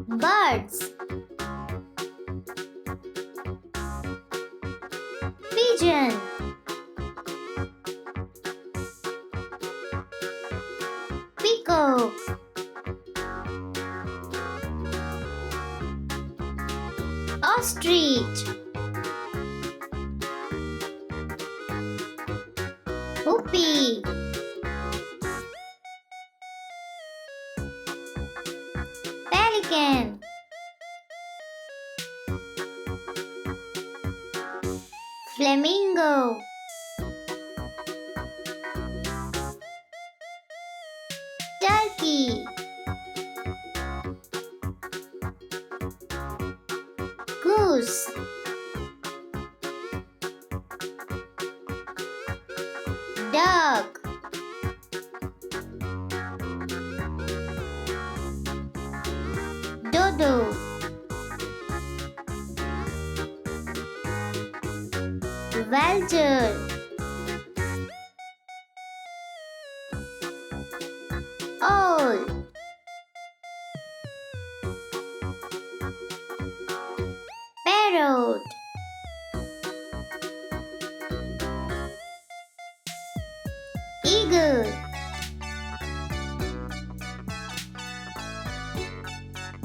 Birds. Pigeon. Peacock. Ostrich. Whoopee. Pelican. Flamingo. Turkey. Goose. Duck. Dodo. Vulture. Owl. Parrot. Eagle.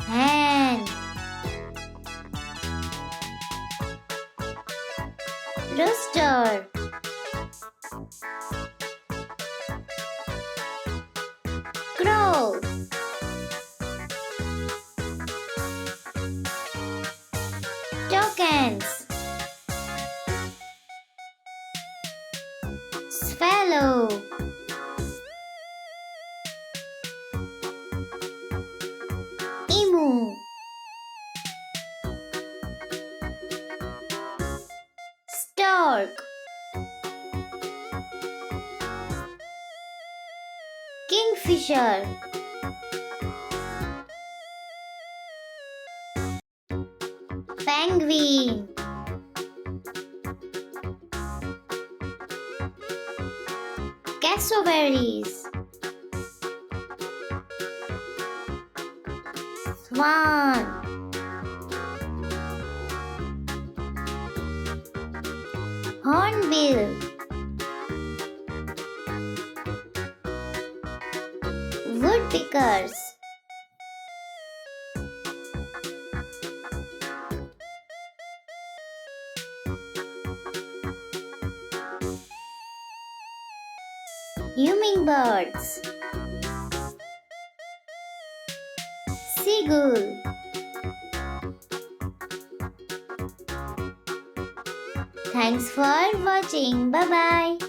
Hen. Rooster. Crow. Toucans. Swallow. Emu. Stork. Kingfisher. Penguin. Cassowaries. Swan. Hornbill. Woodpeckers. Hummingbirds. Seagull. Thanks for watching. Bye bye.